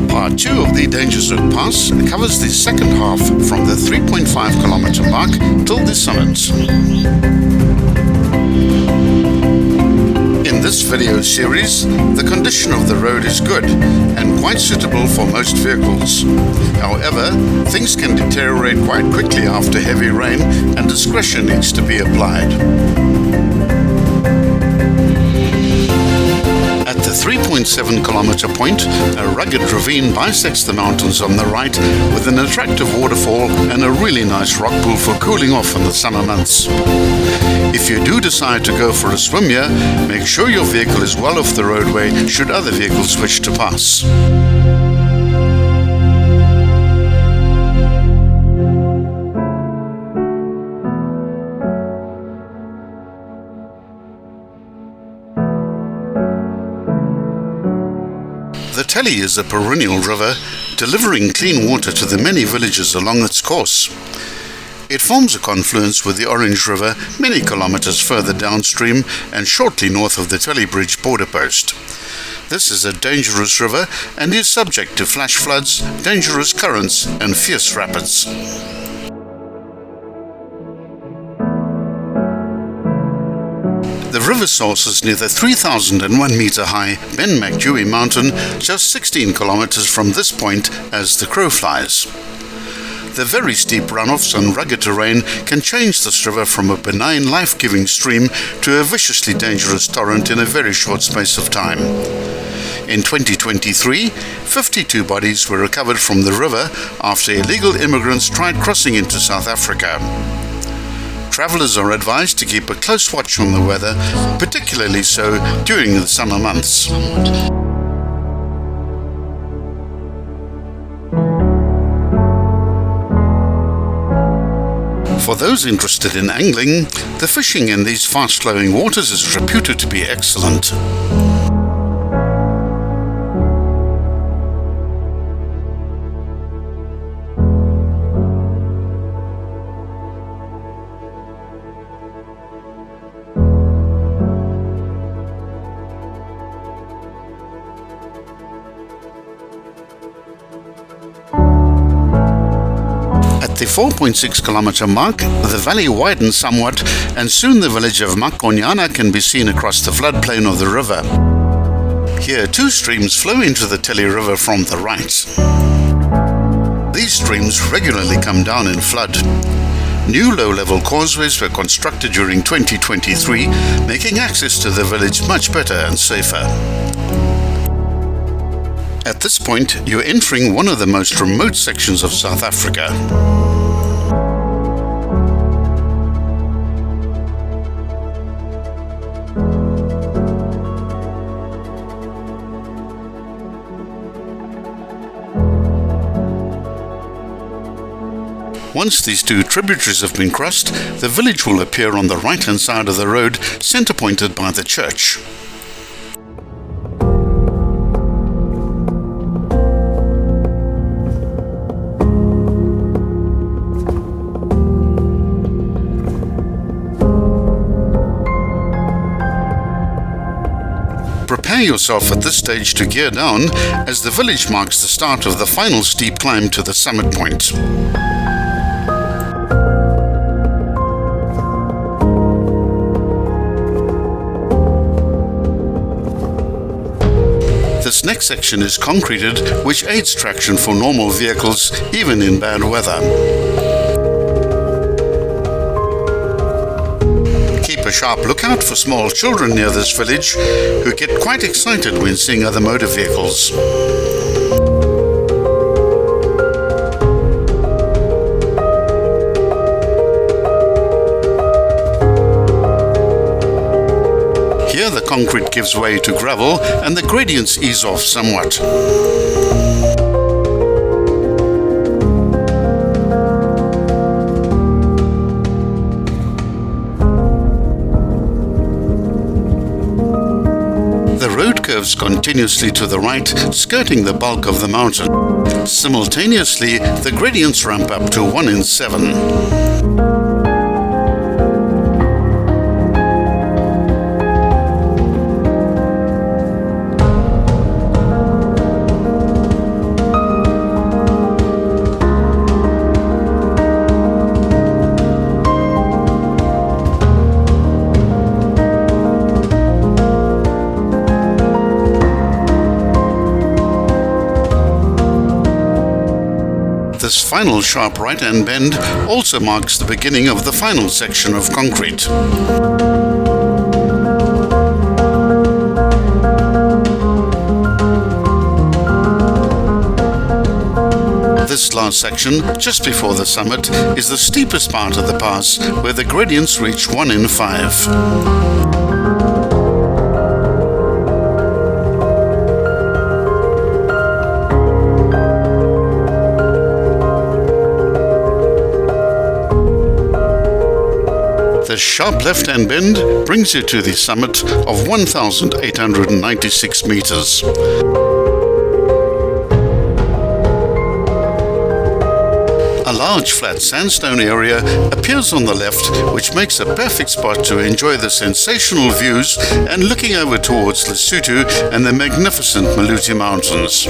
Part 2 of the Dangershoek Pass covers the second half from the 3.5 kilometer mark till the summit. In this video series, the condition of the road is good and quite suitable for most vehicles. However, things can deteriorate quite quickly after heavy rain and discretion needs to be applied. At the 3.7 kilometer point, a rugged ravine bisects the mountains on the right with an attractive waterfall and a really nice rock pool for cooling off in the summer months. If you do decide to go for a swim here, make sure your vehicle is well off the roadway should other vehicles wish to pass. The Telly is a perennial river, delivering clean water to the many villages along its course. It forms a confluence with the Orange River many kilometers further downstream and shortly north of the Telly Bridge border post. This is a dangerous river and is subject to flash floods, dangerous currents and fierce rapids. The river source is near the 3,001 meter high Ben MacDewey mountain, just 16 kilometers from this point as the crow flies. The very steep runoffs and rugged terrain can change this river from a benign life-giving stream to a viciously dangerous torrent in a very short space of time. In 2023, 52 bodies were recovered from the river after illegal immigrants tried crossing into South Africa. Travelers are advised to keep a close watch on the weather, particularly so during the summer months. For those interested in angling, the fishing in these fast-flowing waters is reputed to be excellent. At the 4.6 kilometer mark, the valley widens somewhat and soon the village of Makonyana can be seen across the floodplain of the river. Here two streams flow into the Telly River from the right. These streams regularly come down in flood. New low-level causeways were constructed during 2023, making access to the village much better and safer. At this point, you're entering one of the most remote sections of South Africa. Once these two tributaries have been crossed, the village will appear on the right-hand side of the road, centre-pointed by the church. Prepare yourself at this stage to gear down, as the village marks the start of the final steep climb to the summit point. This next section is concreted, which aids traction for normal vehicles, even in bad weather. Keep a sharp lookout for small children near this village, who get quite excited when seeing other motor vehicles. Here the concrete gives way to gravel and the gradients ease off somewhat. The road curves continuously to the right, skirting the bulk of the mountain. Simultaneously, the gradients ramp up to 1 in 7. This final sharp right-hand bend also marks the beginning of the final section of concrete. This last section, just before the summit, is the steepest part of the pass, where the gradients reach 1 in 5. The sharp left-hand bend brings you to the summit of 1,896 meters. A large flat sandstone area appears on the left, which makes a perfect spot to enjoy the sensational views and looking over towards Lesotho and the magnificent Maluti Mountains.